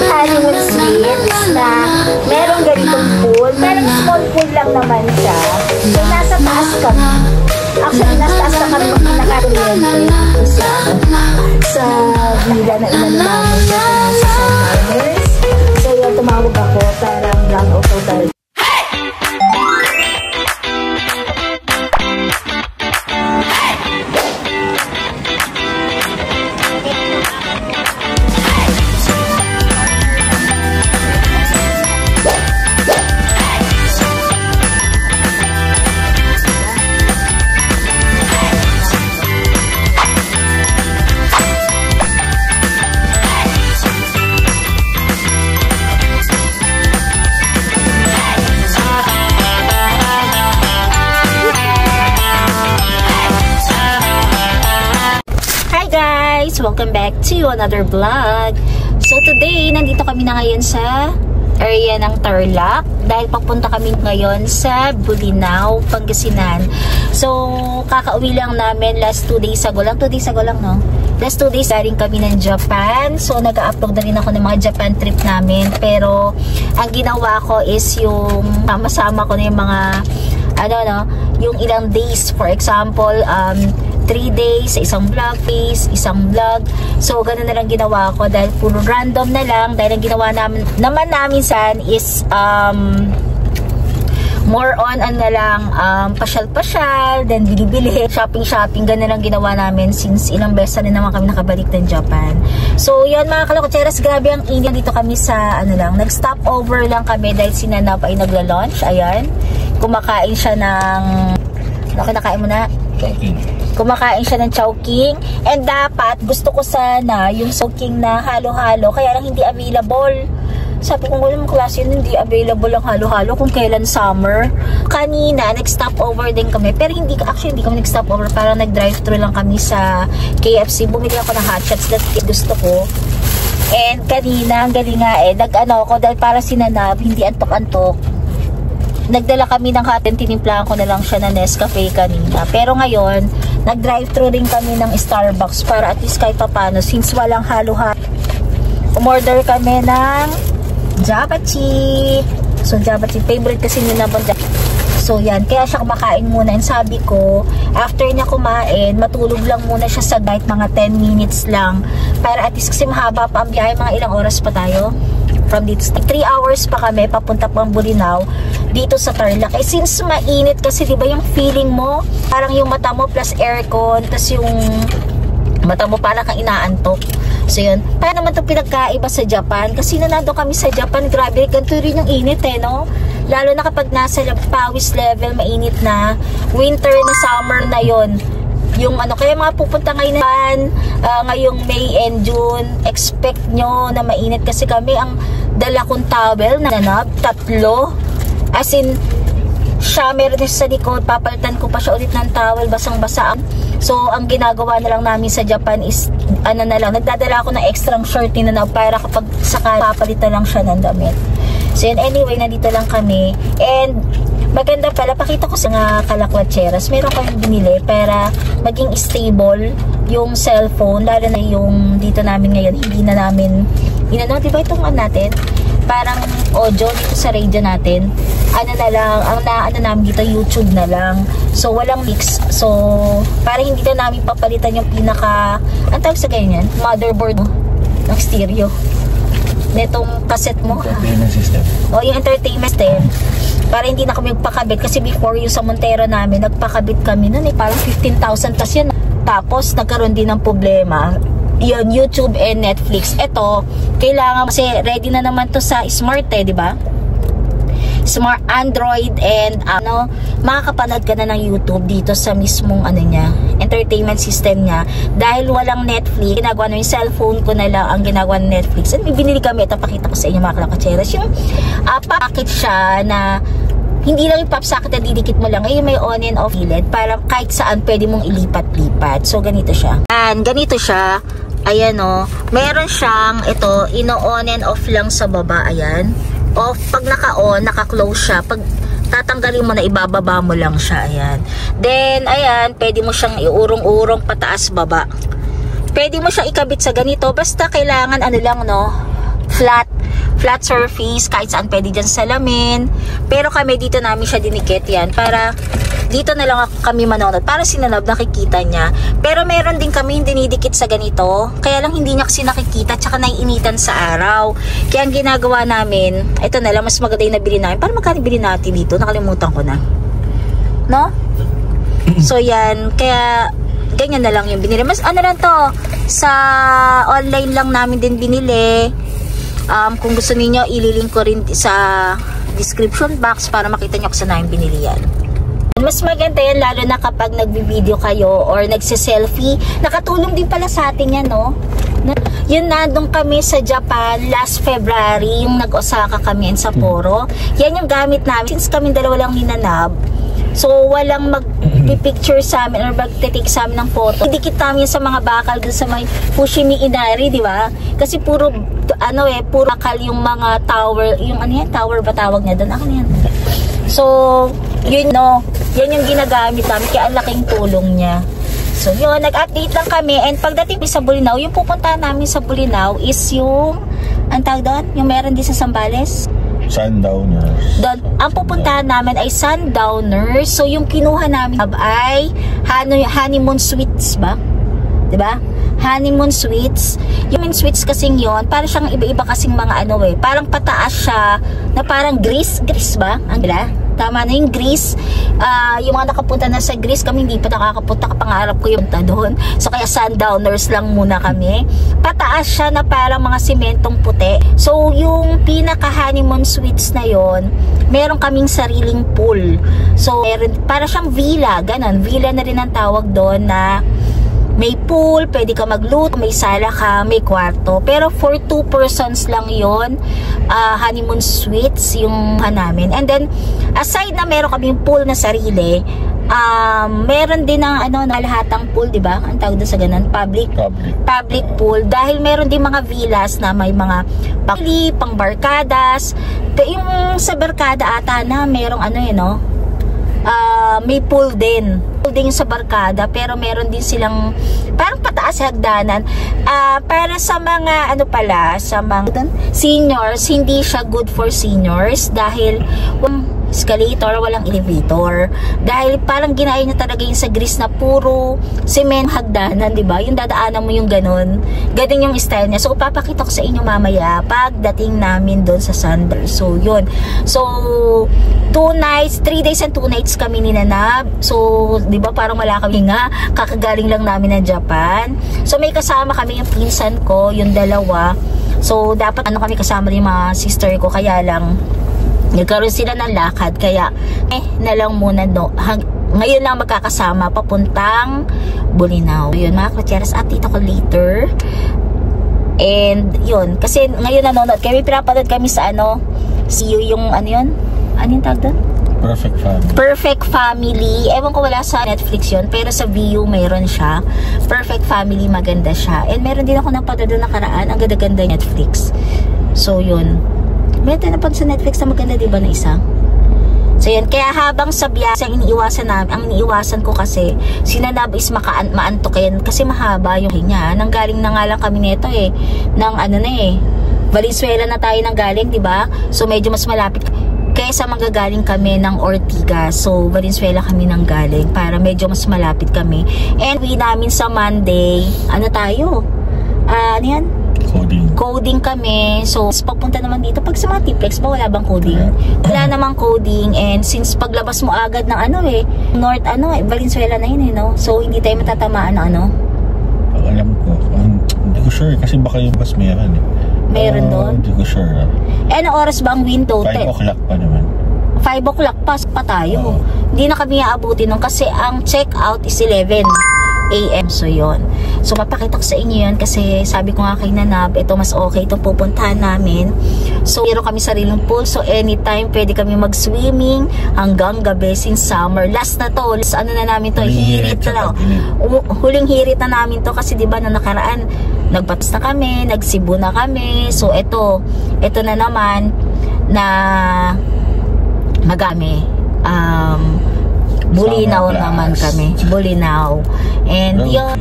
Honeymoon suites na merong ganitong pool. Pero small pool lang naman siya. So, nasa taas kami. Actually, nasa taas na kami nakakuryente sa villa na ilan namin sa Sunliners. So, yun, tumawag ako. Parang brown out tayo. Welcome back to another vlog. So today, nandito kami na ngayon sa area ng Tarlac dahil papunta kami ngayon sa Bolinao, Pangasinan. So kakauwi lang namin last 2 days ago lang. 2 days ago lang, no? Last 2 days galing kami ng Japan. So nag-upload na rin ako ng mga Japan trip namin. Pero ang ginawa ko is yung sama-sama ko na yung mga yung ilang days. For example, 3 days sa isang vlog phase, isang vlog. So, ganun na lang ginawa ko dahil puro random na lang. Dahil ang ginawa namin san is more on na lang pasyal-pasyal, then bili-bili, shopping-shopping. Ganun lang ginawa namin since ilang beses na naman kami nakabalik ng Japan. So, yun mga kalokotseras, grabe ang init. Dito kami sa nag-stop over lang kami dahil si Nanap ay nagla-lunch. Ayan. Kumakain siya ng kinakain mo na? Kumakain siya ng chowking. And dapat, gusto ko sana yung chowking na halo-halo. Kaya lang hindi available. Sabi ko, walang klase yun, hindi available ang halo-halo kung kailan summer. Kanina, nag-stop over din kami. Pero hindi kami nag-stop over. Parang nag-drive-thru lang kami sa KFC. Bumili ako ng hot shots. That's gusto ko. And kanina, ang galing nga nag-ano ako dahil para sinanab, hindi antok-antok. Nagdala kami ng hot and tinimplahan ko na lang siya na Nescafe kanina. Pero ngayon, nag-drive-thru rin kami ng Starbucks para at least kahit papano, since walang halo-halo. Umorder kami ng Java Chip. So, Java Chip, favorite kasi nila po. So, yan. Kaya siya kumakain muna. And sabi ko, after niya kumain, matulog lang muna siya sa night, mga 10 minutes lang. Para at least kasi mahaba pa ang biyahe, mga ilang oras pa tayo. From dito, 3 hours pa kami papunta pang Bolinao dito sa Tarlac. Since mainit kasi, diba yung feeling mo parang yung mata mo plus aircon, tas yung mata mo parang kang inaantok. So yun, paano naman ito pinagkaiba sa Japan? Kasi nandun kami sa Japan, grabe, ganito rin yung init no? Lalo na kapag nasa pawis level, mainit na, winter na summer na yon. Yung kaya mga pupunta ngayon ngayong May and June, expect nyo na mainit kasi kami ang dala kong towel na 3. As in, siya meron sa likod, papalitan ko pa siya ulit ng towel, basang-basa. So, ang ginagawa na lang namin sa Japan is, nagdadala ako ng extra short na para kapag sakali, papalitan lang siya ng damit. So, yun, anyway, nandito lang kami. And, maganda pala, pakita ko sa mga kalakwatseras, meron kami binili para maging stable yung cellphone, lalo na yung dito namin ngayon, hindi na namin, diba itong natin? Parang audio dito sa radio natin, na lang, ang namin dito, YouTube na lang. So, walang mix. So, para hindi na namin papalitan yung pinaka, ang tawag sa ganyan, motherboard ng stereo. Netong cassette mo. Entertainment system. O, yung entertainment system. Para hindi na kami magpakabit. Kasi before yung sa Montero namin, nagpakabit kami nun parang 15,000 tas yan. Tapos, nagkaroon din ng problema. Yun, YouTube and Netflix. Ito, kailangan kasi ready na naman to sa smart di ba? smart Android and makakapanood ka na ng YouTube dito sa mismong entertainment system niya. Dahil walang Netflix, ginagawa na yung cellphone ko na lang ang ginagawa ng Netflix. At may binili kami, ito pakita ko sa inyo mga kalakatseras, yung packet siya na hindi lang yung pop socket na didikit mo lang, ngayon may on and off gilid para kahit saan pwede mong ilipat-lipat. So ganito siya. And ganito siya. Ayan o. Meron siyang ito, ino-on and off lang sa baba. Ayan. Off. Pag naka-on, naka-close siya. Pag tatanggalin mo na, ibababa mo lang siya. Ayan. Then, ayan, pwede mo siyang iurong-urong pataas baba. Pwede mo siyang ikabit sa ganito. Basta kailangan flat surface, kahit saan pwede dyan salamin. Pero kami dito namin siya dinikit yan para dito na lang kami manonood. Para sinanab nakikita niya. Pero meron din kami dinidikit sa ganito. Kaya lang hindi niya kasi nakikita tsaka naiinitan sa araw. Kaya ang ginagawa namin, ito na lang, mas maganda yung nabili namin. Para magkano bili natin dito? Nakalimutan ko na. No? So yan, kaya ganyan na lang yung binili. Mas lang to, sa online lang namin din binili. Kung gusto niyo ililink ko rin sa description box para makita niyo kung saan namin binili yan. Mas maganda yan lalo na kapag nagbi-video kayo or nagse-selfie. Nakatulong din pala sa atin yan, no? Yun, nandun kami sa Japan last February, yung nag-Osaka kami in Sapporo. Yan yung gamit namin. Since kami dalawa lang ninanab, so walang mag-picture sa amin or mag-take sa amin ng photo. Idikit namin sa mga bakal dun sa may Fushimi Inari, di ba? Kasi puro puro bakal yung mga tower, yung tower ba tawag niya doon? Yan. So, yun yan yung ginagamit namin, kaya ang laking tulong niya. So, yun, nag-update lang kami. And pagdating sa Bolinao, yung pupuntahan namin sa Bolinao is yung, ang tawag doon? Yung meron din sa Zambales? Sundowners. Doon, ang pupuntahan namin ay Sundowners. So, yung kinuha namin ay honeymoon suites ba? Diba? Honeymoon suites. Yung suites kasing yon, parang siyang iba-iba kasing mga parang pataas siya, na parang Greece ba? Ang tama na yung Greece. Yung mga nakapunta na sa Greece, kami hindi pa nakakapunta, kapangarap ko yung punta doon. So kaya Sundowners lang muna kami. Pataas siya na parang mga simentong puti. So yung pinaka honeymoon suites na yon, meron kaming sariling pool. So meron, para siyang villa, ganon. Villa na rin ang tawag doon, na may pool, pwede ka magluto, may sala ka, may kwarto. Pero for 2 persons lang yon, honeymoon suites yung namin. And then, aside na meron kami pool na sarili, meron din ng nalahatang pool, di ba? Ang tawag doon sa ganun, public pool. Dahil meron din mga villas na may mga pang barkadas. Yung sa barkada ata na merong may pool din sa barkada, pero meron din silang parang pataas hagdanan. Para sa mga sa mga seniors, hindi siya good for seniors dahil escalator, walang elevator. Dahil parang ginaya niya talaga yung sa Greece na puro cement hagdanan, di ba? Yung dadaanan mo yung ganun. Ganun yung style niya. So, papakita ko sa inyo mamaya pagdating namin doon sa Sundowners. So, yun. So, 3 days and 2 nights kami ninanab. So, di ba parang wala kami nga, kakagaling lang namin ng Japan. So, may kasama kami yung pinsan ko, yung dalawa. So, dapat kami kasama yung mga sister ko, kaya lang nagkaroon sila ng lakad, kaya na lang muna ngayon lang magkakasama papuntang Bolinao. Yun mga kutyeras, update ako later. And yun, kasi ngayon nanonood kami, pinapanood kami sa see you yung yun? Ano yung tawag doon? Perfect Family. Ewan ko, wala sa Netflix yun, pero sa Viu mayroon siya. Perfect Family, maganda siya. And meron din ako napanood doon nakaraan, ang ganda-ganda Netflix. So yun, meron na pag sa Netflix na maganda, diba, na isa? So yan, kaya habang sa biyahe, ang iniiwasan ko kasi sinanab is maantok yan kasi mahaba yung hinya. Nanggaling na nga lang kami nito ng Valenzuela na tayo nanggaling, diba? So medyo mas malapit kaysa manggagaling kami ng Ortigas. So Valenzuela kami nanggaling para medyo mas malapit kami. And we namin sa Monday, tayo? Ano yan? Coding kami. So, pagpunta naman dito, pag sa mga T-Plex ba, wala bang coding? Wala namang coding. And since paglabas mo agad ng North, Valenzuela na yun, no? So, hindi tayo matatamaan ng Alam ko. Hindi ko sure, kasi baka yung bus meron Meron doon? Hindi ko sure. Anong oras ba ang window? 5 o'clock pa naman. 5 o'clock pa tayo. Hindi na kami aabuti nun kasi ang check out is 11 AM. So yun. So mapakita ko sa inyo yun kasi sabi ko nga kay Nanab, ito mas okay itong pupuntahan namin. So meron kami sariling pool. So anytime pwede kami mag-swimming hanggang gabi since summer. Last na to. Ano na namin to? Hirit na lang. Huling hirit na namin to kasi diba na nakaraan nagbatas na kami, nagsibu na kami. So ito na naman na magami. Bulinaw naman kami. Bulinaw. And yun,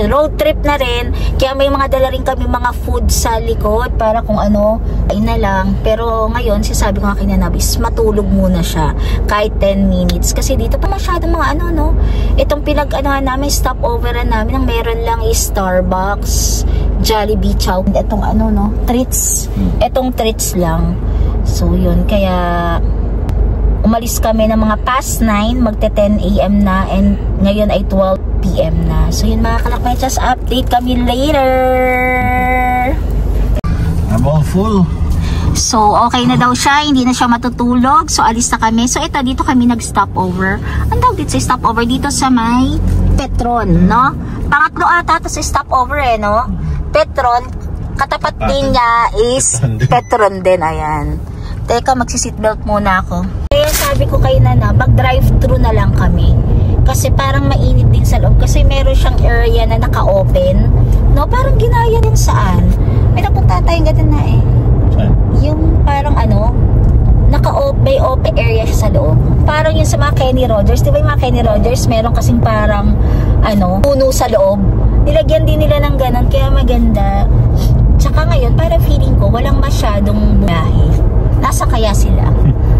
road trip na rin. Kaya may mga dala rin kami mga food sa likod para kung ano, ay na lang. Pero ngayon, sabi ko nga kay Nanab is matulog muna siya. Kahit 10 minutes. Kasi dito pa masyadong mga ano, no? Itong pinag-anohan namin, stopoveran namin, ang meron lang is Starbucks, Jollibee, Chow. Itong ano, no? Treats. Itong treats lang. So, yun. Kaya umalis kami ng mga past 9, magte 10 AM na, and ngayon ay 12 PM na. So yun mga kalakmetyas, update kami later. I'm all full. So okay na daw siya, hindi na siya matutulog. So alis na kami. So ito, dito kami nag-stopover. Ang tawag dito sa stopover? Dito sa may Petron, no? Pangatlo ata ito sa stopover no? Petron, katapat din niya is Petron din, ayan. Teka, magsi-seatbelt muna ako. Kaya sabi ko kay Nana, mag-drive-thru na lang kami. Kasi parang mainit din sa loob. Kasi meron siyang area na naka-open. No, parang ginaya din saan. May napunta tayong ganun na eh. Yung parang ano, may open area siya sa loob. Parang yun sa mga Kenny Rogers. Di ba yung mga Kenny Rogers, meron kasing parang, ano, puno sa loob. Nilagyan din nila ng ganun, kaya maganda. Tsaka ngayon, parang feeling ko, walang masyadong bumahe. Nasa kaya sila.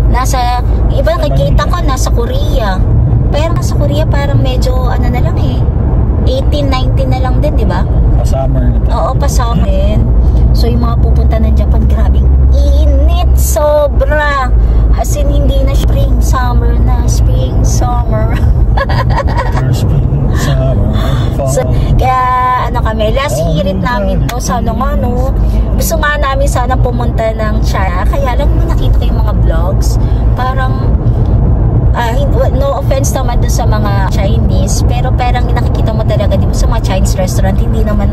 Nasa, iba nakikita ko, nasa Korea. Pero nasa Korea parang medyo, ano na lang eh, 18, 19 na lang din, di ba? Pa-summer na to. Oo, pa-summer din. So, yung mga pupunta ng Japan, grabing init, sobra. As in, hindi na spring, summer na. Spring, summer. Spring, summer, fall. So, kaya, ano kami, last hirit namin to, sana nga, no? Gusto nga namin sana pumunta ng China. Kaya lang, nakita ko yung mga vlogs. Parang, no offense naman dun sa mga Chinese, pero parang nakikita mo talaga din sa mga Chinese restaurant, hindi naman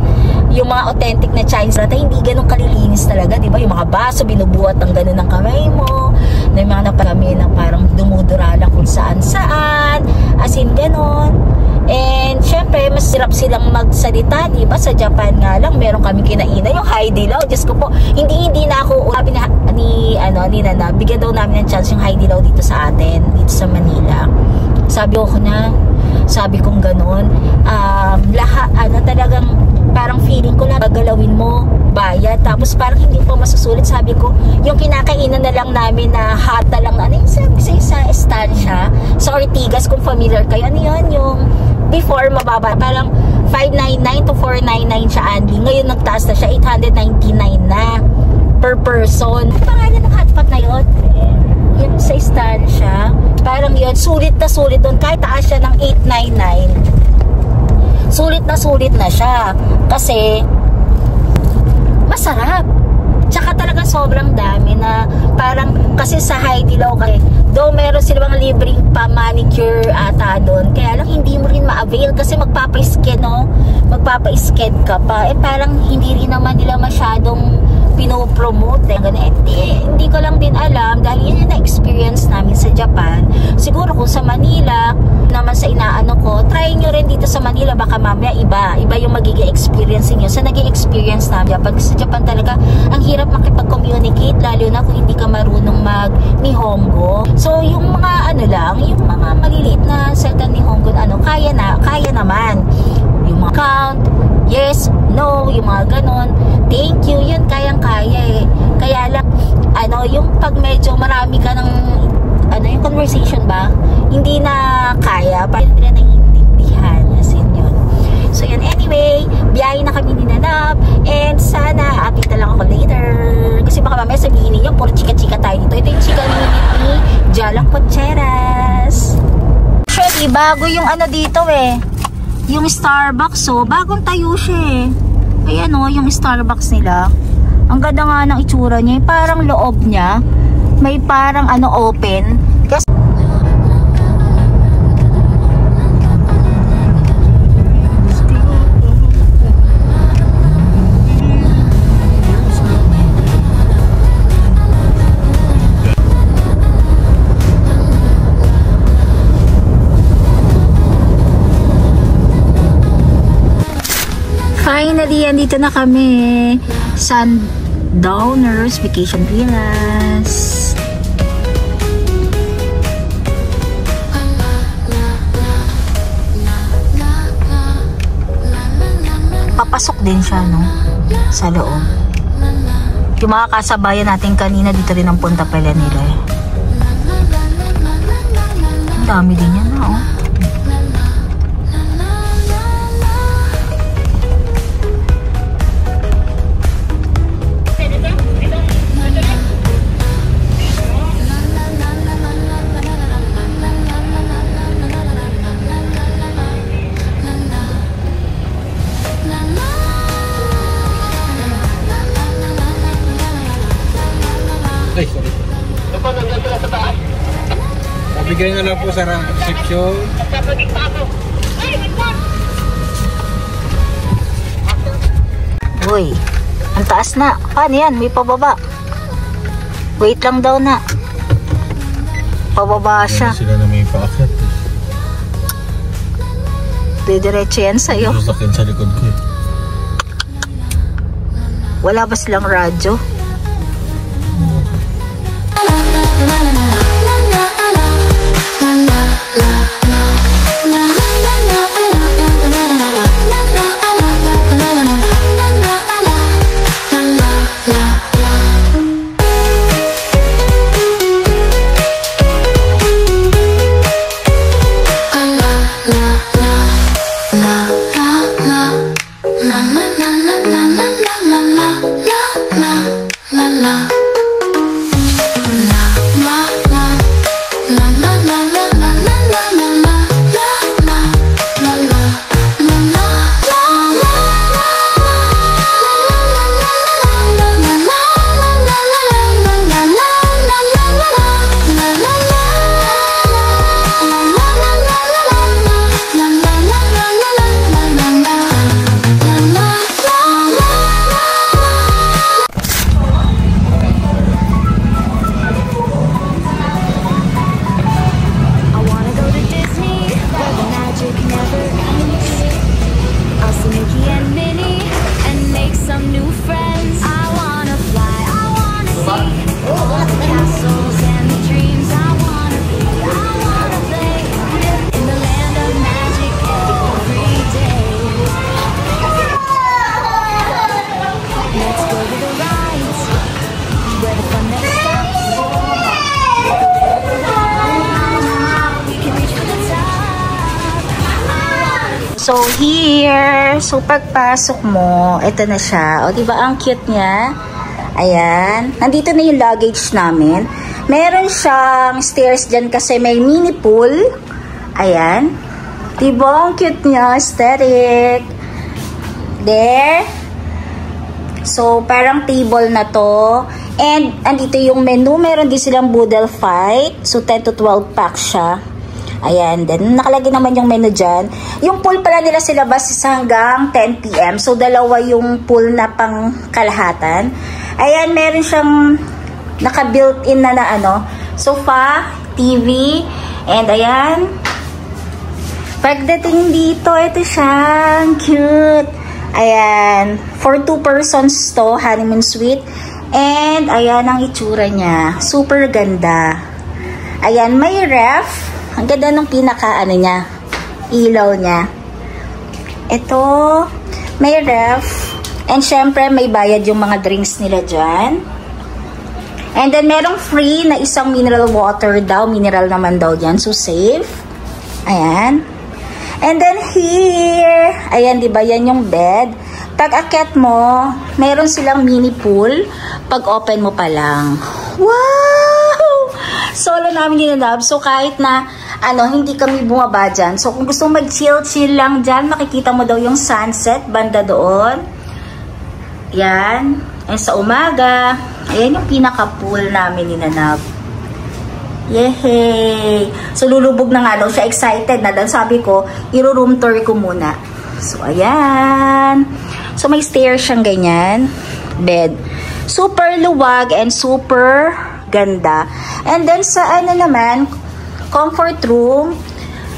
yung mga authentic na Chinese restaurant, hindi ganun kalilinis talaga, di ba? Yung mga baso, binubuhat ng ganun ng kamay mo, na yung mga napalami na parang dumudura lang kung saan-saan, as in ganun. And syempre, mas sirap silang magsalita, di ba? Sa Japan nga lang, meron kami kinainan, yung Haidilao, Diyos ko po, hindi na ako, sabi ni Nana, bigyan daw namin ng chance yung Haidilao dito sa atin, dito sa Manila. Sabi ko na, sabi kong ganun, lahat, talagang parang feeling ko na gagalawin mo, bayad, tapos parang hindi pa masusulit. Sabi ko, yung kinakainan na lang namin na hot na lang, ano yung sa estancia, sa Ortigas, kung familiar kayo, ano yun, yung before mababa, parang 599 to 499 siya, Andy. Ngayon nagtaas na siya, 899 na per person. Ang pangalan ng hotpot na yun? Yun sa estancia, parang yun, sulit na sulit doon, kahit taas siya ng 899, sulit na siya, kasi masarap, tsaka talaga sobrang dami na parang, kasi sa Haidilao kayo, though meron silang libreng pa-manicure ata doon, kaya lang hindi mo rin ma-avail kasi magpapa-sked, no? Magpapa-sked ka pa, parang hindi rin naman nila masyadong pinopromote, hindi ko lang din alam, dahil yun yung na-experience namin sa Japan. Siguro kung sa Manila naman sa inaano ko, try nyo rin dito sa Manila, baka mamaya iba yung magiging experience niyo sa naging experience namin. Pag sa Japan talaga, ang hirap makipag-communicate, lalo na kung hindi ka marunong mag-Nihongo. So yung mga yung mga maliliit na salita Nihongo, kaya naman. Yung mga count, yes, no, yung mga ganon, thank you, yun kayang-kaya eh. Kaya lang, yung pag medyo marami ka ng, yung conversation ba, hindi na kaya, parang hindi na naiintindihan, as in yun. So yun, anyway, biyahe na kami ni Nanab, and sana, update na lang ako later. Kasi baka mamaya sabihin niyo, puro chika-chika tayo dito. Ito yung chika ni Jalang Cocheras. Actually, bago yung dito eh. Yung Starbucks, bagong tayo siya eh. Ayan yung Starbucks nila. Ang ganda nga ng itsura niya, parang loob niya may parang ano open. Kasi finally, andito na kami. Sundowners Vacation Villas. Papasok din siya, no? Sa loob. Yung mga kasabayan natin kanina, dito rin ang punta pala nila. Ang dami din yan, no? Ay, sorry. Mabigay na lang po sa reception. Uy, ang taas na. Paano yan? May pababa. Wait lang daw na. Pababa siya. Sila na may paakyat. Didiretso yan sa'yo. Sasakyan sa likod ko. Wala ba silang radyo? So, here, so pagpasok mo, ito na siya. O, diba, ang cute niya. Ayan. Nandito na yung luggage namin. Meron siyang stairs dyan kasi may mini pool. Ayan. Diba, ang cute niya. Aesthetic. There. So, parang table na to. And, andito yung menu. Meron din silang boodle fight. So, 10 to 12 pack siya. Ayan, then nakalagay naman yung menu dyan. Yung pool pala nila silabas is hanggang 10 PM. So, dalawa yung pool na pang kalahatan. Ayan, meron siyang naka-built-in na ano, sofa, TV, and ayan. Pagdating dito, ito siya. Cute. Ayan, for 2 persons to, honeymoon suite. And, ayan ang itsura niya. Super ganda. Ayan, may ref. Ang ganda ng pinaka niya, ilaw niya. Ito, may ref. And syempre, may bayad yung mga drinks nila dyan. And then, merong free na isang mineral water daw. Mineral naman daw dyan. So, safe. Ayan. And then, here. Ayan, diba? Yan yung bed. Pag akyat mo, meron silang mini pool. Pag open mo pa lang. Wow! Solo namin ginanap. So, kahit na hindi kami bumaba dyan. So, kung gusto mag-chill-chill lang dyan, makikita mo daw yung sunset, banda doon. Yan. And sa umaga, ayan yung pinaka-pool namin ninanap. Yehey! So, lulubog na nga daw siya. Excited na daw. Sabi ko, i-room tour ko muna. So, ayan. So, may stairs siyang ganyan. Bed. Super luwag and super ganda. And then, sa ano naman, comfort room.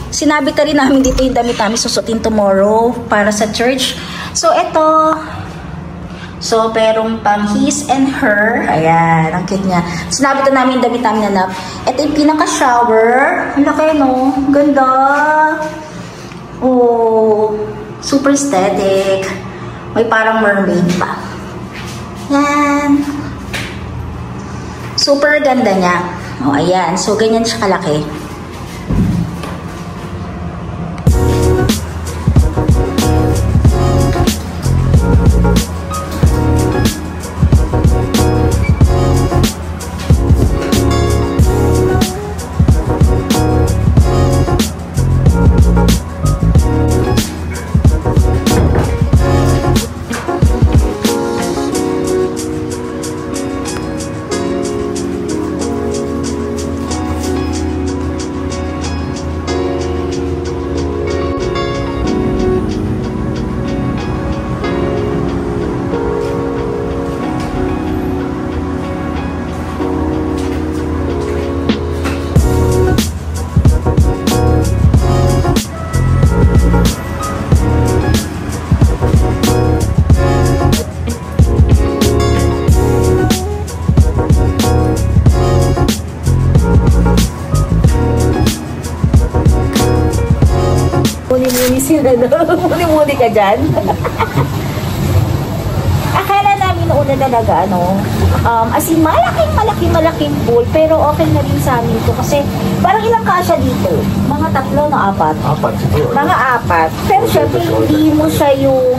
Sinabi ka rin namin dito yung damit namin susutin tomorrow para sa church. So, ito. So, perong pang his and her. Ayan, ang cute niya. Sinabi ito namin yung damit namin na ito yung pinaka-shower. Ang laki, no? Ganda. Oh, super aesthetic. May parang mermaid pa. Yan. Super ganda niya. Oh, ayan. So, ganyan siya kalaki. Muni-muni sila, no? Muni-muni ka dyan. Akala namin noon na talaga, as in, malaking pool, pero okay na rin sa amin to kasi parang ilang kasya dito? Mga 3 na 4? 4 siguro. Mga 4. Pero syempre, hindi mo siya yung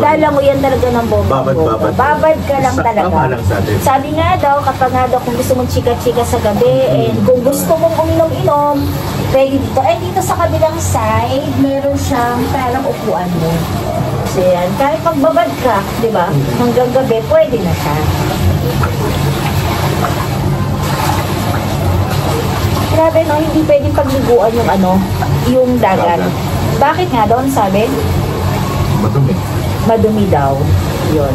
lalangoyan talaga ng bomba. Babad ka lang talaga. Sabi nga daw, kapag nga daw kung gusto mong chika-chika sa gabi, and kung gusto mong uminom-inom, pwede dito. And dito sa kabilang side, meron siyang parang upuan mo. So yan, kahit pagbabad ka, di ba? Hanggang gabi, pwede na siya. Grabe, no? Hindi pwedeng pagliguan yung yung dagat. Bakit nga doon sabi? Madumi. Madumi daw. Yun.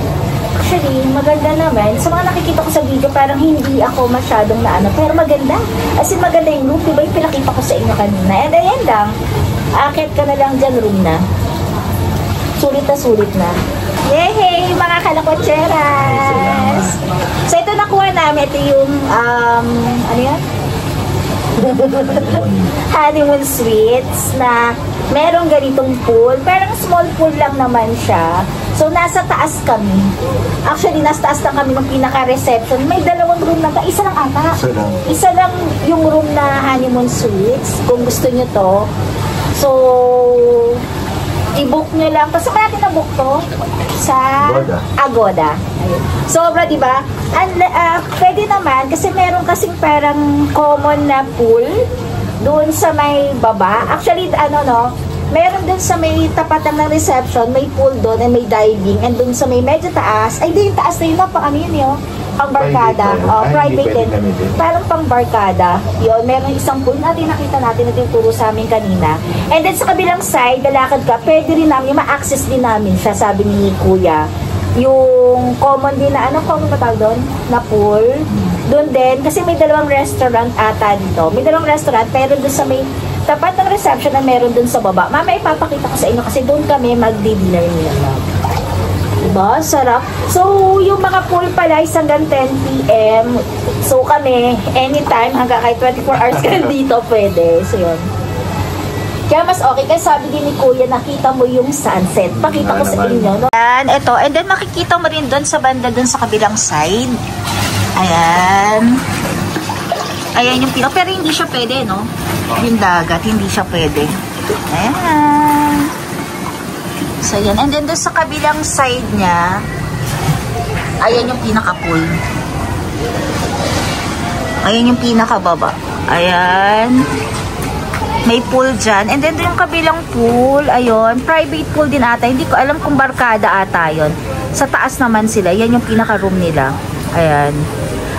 Actually, maganda naman. Sa mga nakikita ko sa video, parang hindi ako masyadong pero maganda. As in, maganda yung room. Diba yung pinakita ko sa inyo kanina? And ayan lang. Akit ka na lang dyan, room na. Sulit na. Yehey! Mga kalakotseras! So, ito nakuha namin. Ito yung, ano yan? Honeymoon Suites na merong ganitong pool. Parang small pool lang naman siya. So, nasa taas kami. Actually, nasa taas lang kami ng pinaka-reception. May 2 room na isa lang ata. Isa lang yung room na Honeymoon Suites. Kung gusto nyo to. So, i-book nyo lang. Kasi natin na-book to sa Agoda. Ayun. Sobra, di ba? Pwede naman, kasi meron kasing parang common na pool doon sa may baba. Actually, meron doon sa may tapatan ng reception, may pool doon and may diving. And doon sa may medyo taas, ay di yung taas na yun, yun, pang barkada. Private din. Parang pang barkada. Yun, meron isang pool natin, nakita natin na turo sa amin kanina. And then sa kabilang side, lalakad ka, pwede rin namin, ma-access din namin siya, sabi ni Kuya. Yung common din na, common ba tawag doon? Na pool. Doon din, kasi may 2 restaurant ata dito. May 2 restaurant, pero doon sa may tapat ng reception na meron doon sa baba. Mama, ipapakita ko sa inyo kasi doon kami mag-dinner nila. Diba? Sarap. So, yung mga pool pala is hanggang 10 PM. So, kami, anytime, hanggang kahit 24 hours ka dito, pwede. So, yun. Kaya mas okay. Kasi sabi din ni Kuya, nakita mo yung sunset. Pakita ko sa inyo. No? Ayan, ito. And then, makikita mo rin doon sa banda, doon sa kabilang side. Ayan. Ayan yung pino. Pero hindi siya pwede, no? Yung dagat, hindi siya pwede. Ayan. So, ayan. And then, doon sa kabilang side niya, ayan yung pinaka-pool. Ayan yung pinaka-baba. Ayan. May pool dyan. And then, yung kabilang pool, ayun, private pool din ata. Hindi ko alam kung barkada ata yun. Sa taas naman sila. Yan yung pinaka-room nila. Ayan.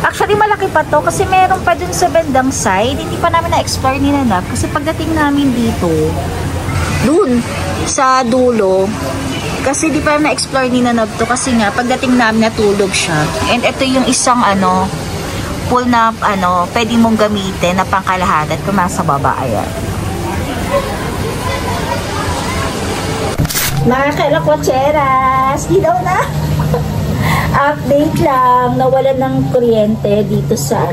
Actually, malaki pa to kasi meron pa dun sa bandang side. Hindi pa namin na-explore ni Nanab kasi pagdating namin dito, dun sa dulo, kasi di pa namin na-explore ni Nanab to kasi nga, pagdating namin natulog siya. And ito yung isang pool na pwede mong gamitin na pangkalahanan kung nasa baba. Ayan. Mga kalakotseras, ilaw na! Update lang, nawalan ng kuryente dito sa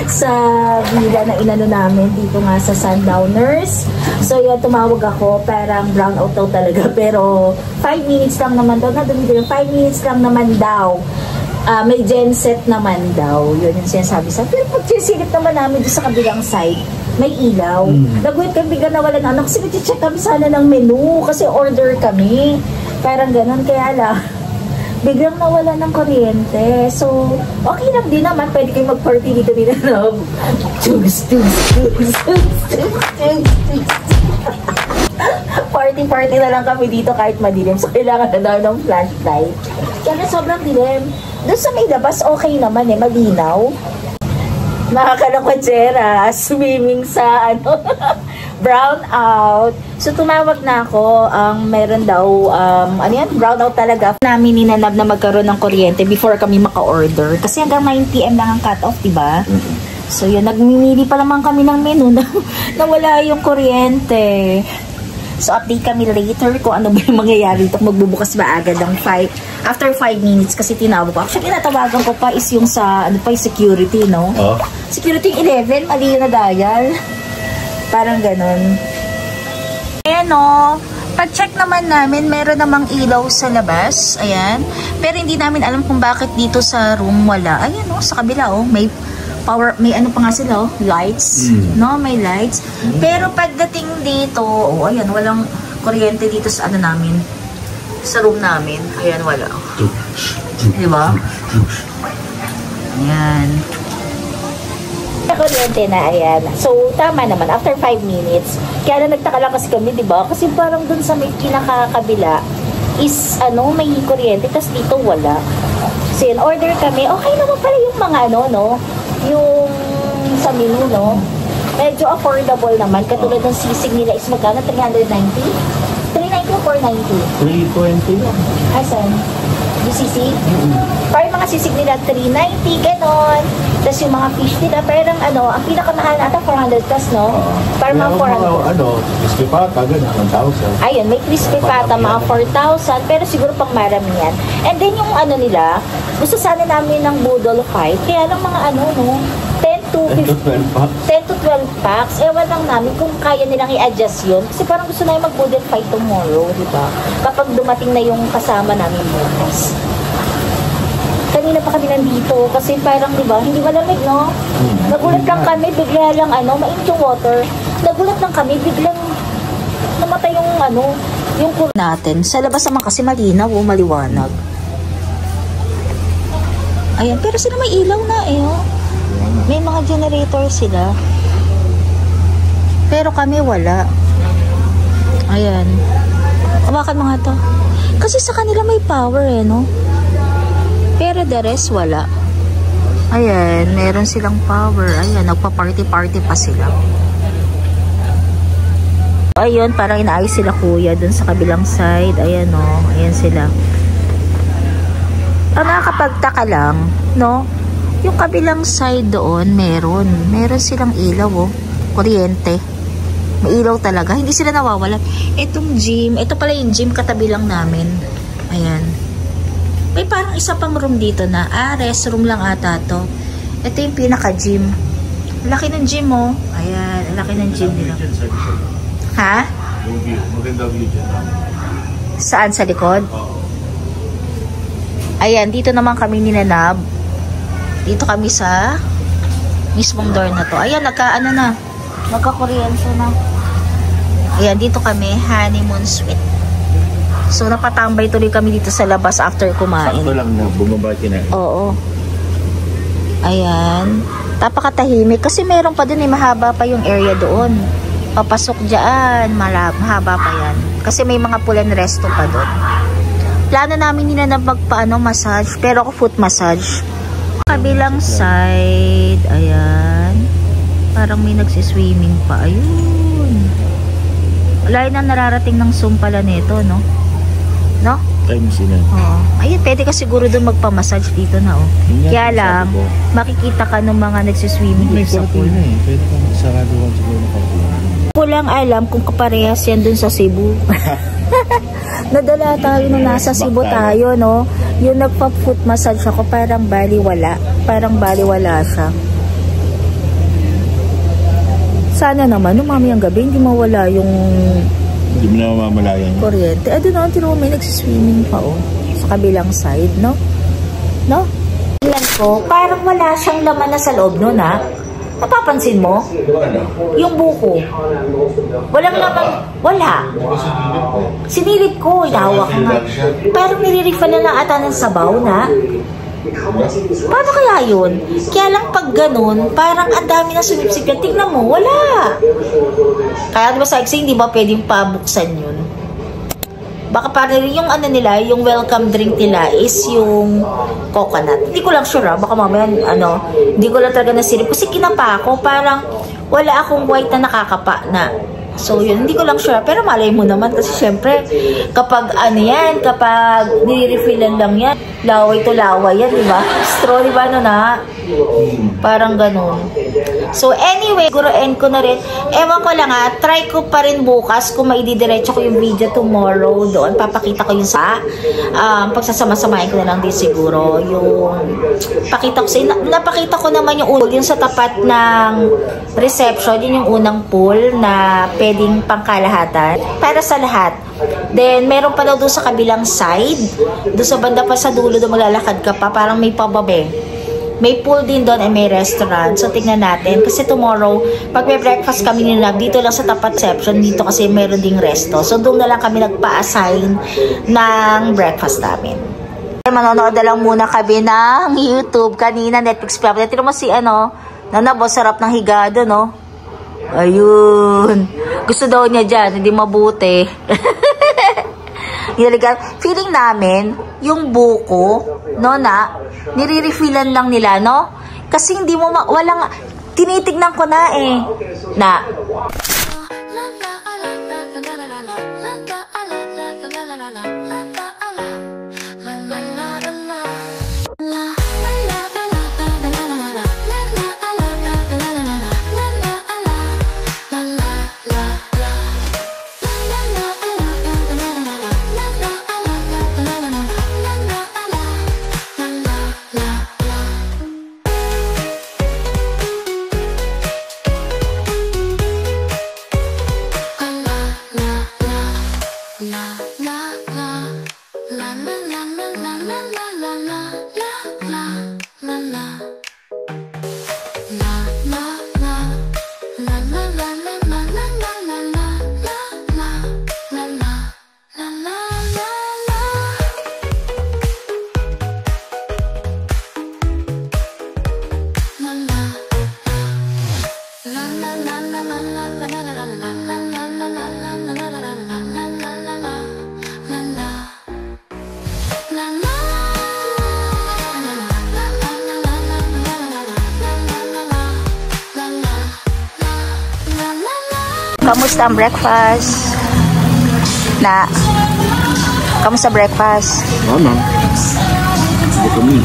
sa villa na inano namin dito nga sa Sundowners. So yun, tumawag ako, parang brownout daw talaga, pero 5 minutes lang naman daw, 5 minutes lang naman daw. May genset naman daw, yun yung sinasabi sa. Pero pag sisilip naman namin doon sa kabilang side, may ilaw. Nag-wait kami, bigla nawalan na, kasi check kami sana ng menu, kasi order kami. Parang ganun, kaya lang biglang nawala ng kuryente. So, okay lang din naman. Pwede kayo mag-party dito din. Party na lang kami dito kahit madilim. So, kailangan na daw ng flashlight. Kaya sobrang dilim. Doon sa may labas, okay naman malinaw. Nakakalakotsera, swimming sa brown out. So, tumawag na ako. Meron daw, brownout talaga. Namin ninanab na magkaroon ng kuryente before kami maka-order. Kasi hanggang 9 PM lang ang cut-off, diba? So, yun, nagmimili pa naman kami ng menu na nawala yung kuryente. So, update kami later kung ano ba yung mangyayari dito. Magbubukas ba agad ng after 5 minutes kasi tinawag ko. Actually, natawagan ko pa is yung sa, security, no? Security 11, mali yung na-dial. Parang ganun. Ayan o, pag-check naman namin, meron namang ilaw sa labas. Ayan. Pero hindi namin alam kung bakit dito sa room wala. Ayan o, sa kabila o, may power, may pa nga sila o, lights. No, may lights. Pero pagdating dito, ayan, walang kuryente dito sa namin. Sa room namin. Ayan, wala. Diba? Ayan. Kuryente na, ayan. So, tama naman. After 5 minutes, kaya na nagtaka lang kasi kami, diba? Kasi parang dun sa may pinakakabila is, may kuryente, tas dito wala. So, yun, order kami. Okay naman pala yung mga, yung sa menu, no? Medyo affordable naman. Katulad ng sisig nila is magkano? 390? 390 o 490? 320. Asan? Yung sisig? Para yung mga sisig nila, 390, ganon. Tapos yung mga fish nila, parang ang pinakamahal na ata, 400 plus, no? Para mga 400. Crispy pata, ganyan, 1,000. Ayun, may crispy pata, mga 4,000, pero siguro pang marami yan. And then yung nila, gusto sana namin ng Boodle Fight, kaya lang mga 10 to 12 packs. Ewan lang namin kung kaya nilang i-adjust yun. Kasi parang gusto namin mag-Boodle Fight tomorrow, di ba? Kapag dumating na yung kasama namin bukas. Kanina pa kami nandito kasi parang, di ba, hindi malamig, no? Nagulat lang kami, bigla lang, mainit yung water. Nagulat lang kami, biglang namatay yung, yung kur natin. Sa labas naman kasi malinaw o maliwanag. Ayan, pero sila may ilaw na, May mga generator sila. Pero kami wala. Ayan. Hawakan mo nga to. Kasi sa kanila may power, no? Pero the rest, wala. Ayan, meron silang power. Ayan, nagpa-party-party pa sila. Ayun, parang inaayos sila kuya dun sa kabilang side. Ayan, ayan sila. Ang nakakapagtaka lang, no? Yung kabilang side doon, meron silang ilaw, kuryente. May ilaw talaga. Hindi sila nawawalan. Itong gym, ito pala yung gym katabi lang namin. Ayan. May parang isa pang room dito na, restroom lang ata to. Ito yung pinaka-gym. Laki ng gym, Ayan, laki ng gym nila. Ha? Maganda view dyan. Saan? Sa likod? Ayan, dito naman kami ninanab. Dito kami sa mismong door na to. Ayan, nagka-kuryente na. Ayan, dito kami, honeymoon suite. So, napatambay tuloy kami dito sa labas after kumain. Sakto lang na bumaba kinain. Oo. Ayan. Napakatahimik. Kasi meron pa din, mahaba pa yung area doon. Papasok dyan, mahaba pa yan. Kasi may mga pull and resto pa doon. Plano namin nila na magpa-massage, pero ako foot massage. Kabilang side, ayan. Parang may nagsiswimming pa. Ayun. Wala na nararating ng Zoom pala nito, no? No? Time sila. Oo. Ayun, pwede ka siguro doon magpa-massage dito na, oh. Kaya lang, makikita ka ng mga nagsiswimming May dito sa pool. cortina eh. Pwede kang sarado ka siguro ng cortina. Ko lang alam kung kaparehas yan dun sa Cebu. Nadala tayo nung nasa Cebu tayo, no? Yung nagpa-foot massage ako, parang baliwala. Parang baliwala siya. Sana naman, nung mamayang gabi, hindi mawala yung Hindi mo na mamamalayan. kuryente. Doon naman, tino may nagsiswimming pa, oh. Sa kabilang side, no? No? Tingnan ko, parang wala siyang laman na sa loob nun, ha? Napapansin mo? Yung buko. Walang laman. Wala. Sinilip ko, ihawak nga. Parang nilirifa na lang ata ng sabaw na. Paano kaya yun? Kaya lang pag ganun, parang ang dami na sumipsip yan. Tignan mo, wala. Kaya diba sa hindi ba pwedeng pabuksan yun? Baka parang yung ano nila, yung welcome drink nila is yung coconut. Hindi ko lang sure, baka mamaya, hindi ko lang talaga nasilip. Kasi kinapa ako, parang wala akong white na nakakapa na. So, yun, hindi ko lang sure. Pero malay mo naman kasi syempre, kapag kapag nire-refillan lang yan, laway to laway yan, diba? Straw, diba, na? Parang ganun. So, anyway, guruin ko na rin. Ewan ko lang try ko pa rin bukas kung maididiretso ko yung video tomorrow doon. Papakita ko yung pagsasama-samahin ko na lang din siguro. Yung, napakita ko naman yung sa tapat ng reception, yun yung unang pool na pwedeng pangkalahatan para sa lahat. Then, meron pa daw doon sa kabilang side, doon sa banda pa sa dulo, doon maglalakad ka pa, parang may pababe. May pool din doon and may restaurant. So, tignan natin. Kasi tomorrow, pag may breakfast kami nila, dito lang sa tapat reception, dito kasi meron ding resto. So, doon na lang kami nagpa-assign ng breakfast namin. Manonood na lang muna kami ng YouTube. Kanina, Netflix pa. Tino mo si, Nanabo, sarap ng higado, no? Ayun. Gusto daw niya dyan, hindi mabuti. Feeling namin, yung buko, nire-refillan lang nila, no? Kasi hindi mo, walang, tinitignan ko na na. Kamusta ang breakfast? Kamusta breakfast? Ma'am. Kami.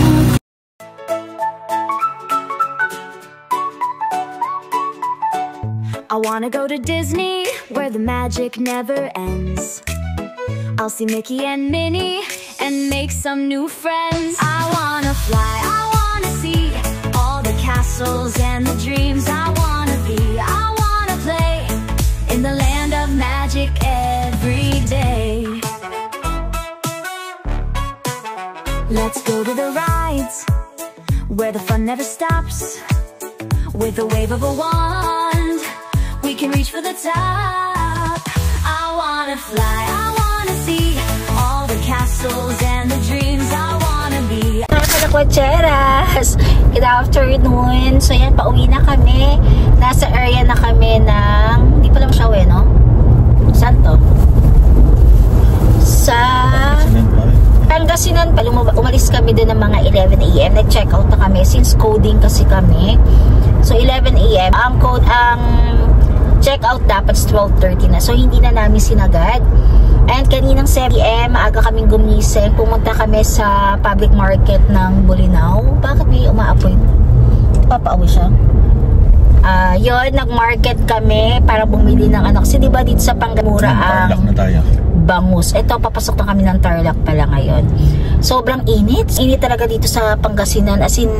I wanna go to Disney, where the magic never ends. I'll see Mickey and Minnie, and make some new friends. I wanna fly, I wanna see all the castles and the dreams I wanna be. I wanna play in the land of magic every day. Let's go to the rides, where the fun never stops. With a wave of a wand, we can reach for the top. I wanna fly, I wanna see all the castles and the dreams I wanna be. Mga kalakwacheras, good afternoon. So yan, pauwi na kami. Nasa area na kami ng, hindi pa lang siya no? Saan to? Sa Pangasinan pa. Umalis kami kami doon ng mga 11 AM. Nag-check out na kami since coding kasi kami. So 11 AM. Ang check out dapat 12:30 na. So hindi na namin sinagad. And kaninang 7 AM, maaga kaming gumising. Pumunta kami sa public market ng Bolinao. Bakit may umaapoy? Papaawi siya. Yun, nag-market kami para bumili ng ano. Kasi diba dito sa Pangamura ang bangus. Ito, papasok na kami ng Tarlac pala ngayon. Sobrang init. Init talaga dito sa Pangasinan. As in,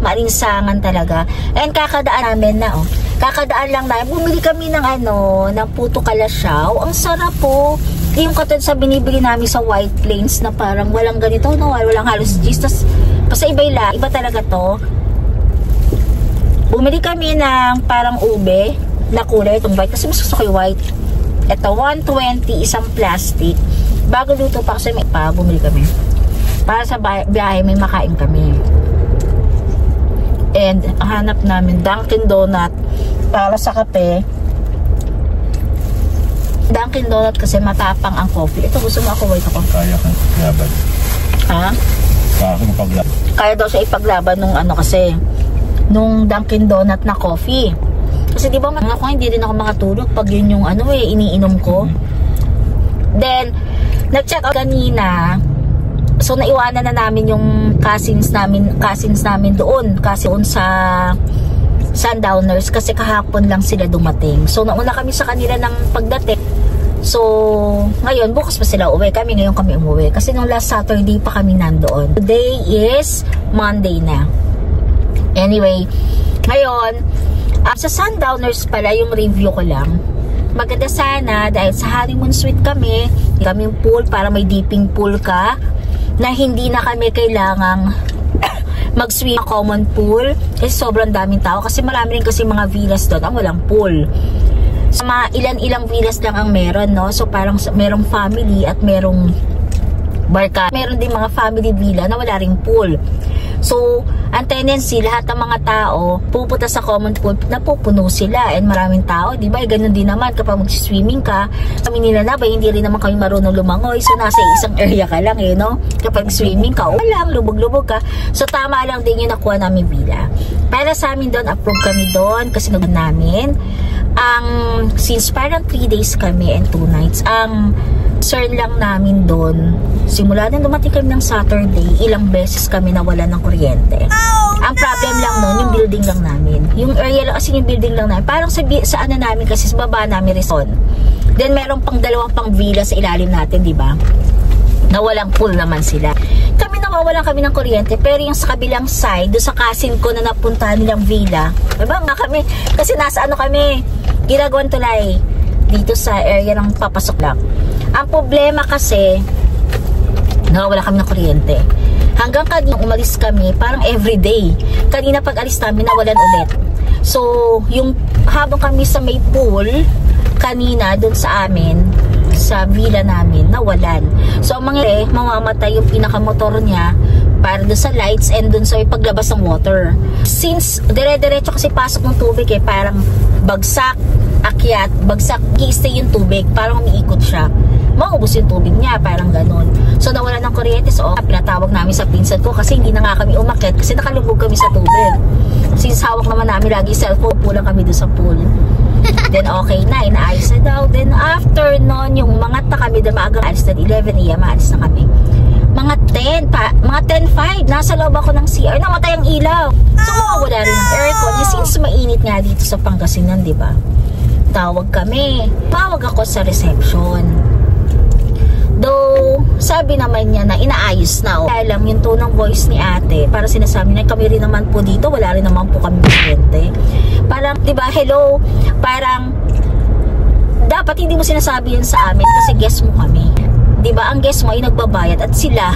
maalinsangan talaga. And kakadaan namin na, kakadaan lang na, bumili kami ng ng puto kalasyaw. Ang sarap po. Yung katulad sa binibili namin sa White Plains na parang walang ganito, no? Walang halos cheese. Tapos, basta iba talaga to. Bumili kami ng parang ube na kulay, itong white. Kasi mas gusto ko yung white. Ito, 120 isang plastic. Bago luto pa kasi may pa, bumili kami. Para sa biyahe, may makain kami. And hanap namin Dunkin Donut para sa kape. Dunkin Donut kasi matapang ang coffee. Ito, gusto mo ako white ako. Kaya kang ipaglaban. Ha? Kaya kang ipaglaban. Kaya daw siya ipaglaban nung kasi nung Dunkin Donut na coffee. Kasi di ba ako hindi rin ako makatulog pag yun yung iniinom ko. Then nag-check out kanina. So naiwanan na namin yung cousins namin doon kasi sa Sundowners kasi kahapon lang sila dumating. So nauna kami sa kanila ng pagdating. So ngayon bukas pa sila uwi. Kami ngayon kami umuwi kasi nung last Saturday pa kami nandoon. Today is Monday na. Anyway, ngayon sa Sundowners pala yung review ko lang. Maganda sana dahil sa honeymoon suite kami pool para may dipping pool ka na hindi na kami kailangang mag-swim common pool kasi sobrang daming tao kasi marami rin kasi mga villas doon ang walang pool. So, mga ilan-ilang villas lang ang meron, no? So parang merong family at merong barka. Meron din mga family villa na wala ring pool. So, ang tendency, lahat ng mga tao pupunta sa common pool, napupuno sila and maraming tao, di ba? Ganun din naman kapag mag-swimming ka sa Manila na ba, hindi rin naman kami marunong lumangoy, so nasa isang area ka lang no? Kapag swimming ka, walang lubog-lubog ka, so tama lang din yung nakuha namin villa. Para sa amin doon, approve kami doon kasi nagod namin since parang 3 days kami and 2 nights, ang concern lang namin doon, simula na dumating kami ng Saturday, ilang beses kami nawalan ng kuryente. Ang problem lang noon, yung building lang namin. Yung area lang, kasi yung building lang namin. Parang sa namin kasi sa baba namin resort. Then meron pang dalawang pang villa sa ilalim natin, di ba? Na walang pool naman sila. Kami nawawalan kami ng kuryente, pero yung sa kabilang side, doon sa cousin ko na napuntahan nilang villa, diba nga kami, kasi nasa kami, Ginagawan Tulay, dito sa area ng papasok lang. Ang problema kasi, nawawala kami ng kuryente. Hanggang kanina umalis kami, parang everyday. Kanina pag alis namin, nawalan ulit. So, yung habang kami sa may pool, kanina doon sa amin, sa villa namin, nawalan. So, ang mangyari, mamamatay yung pinakamotor niya para doon sa lights and doon sa paglabas ng water. Since dire-diretso kasi pasok ng tubig parang bagsak, akyat, bagsak, i-stay yung tubig, parang umiikot siya. Maubos yung tubig niya, parang ganun. So, nawala ng kuryente. So, pinatawag namin sa pinsan ko kasi hindi na nga kami umakyat kasi nakalubog kami sa tubig. Since hawak naman namin lagi cellphone, pulang kami doon sa pool. Then, okay na, inaayos na daw. Then, after nun, yung mga kami doon, maagang alis na 11 AM, maalis na kami. Mga 10:05, nasa loob ako ng CR, namatay ang ilaw. So, mawawala rin ang aircon. Since mainit nga dito sa Pangasinan, di ba? Tawag kami. Tawag ako sa reception. Though, sabi naman niya na inaayos na. Kaya lang yung tone ng voice ni ate, para sinasabi na kami rin naman po dito, wala rin naman po kami kuryente. Parang, di ba, hello, parang, dapat hindi mo sinasabi yan sa amin kasi guest mo kami. Di ba, ang guest mo ay nagbabayad at sila,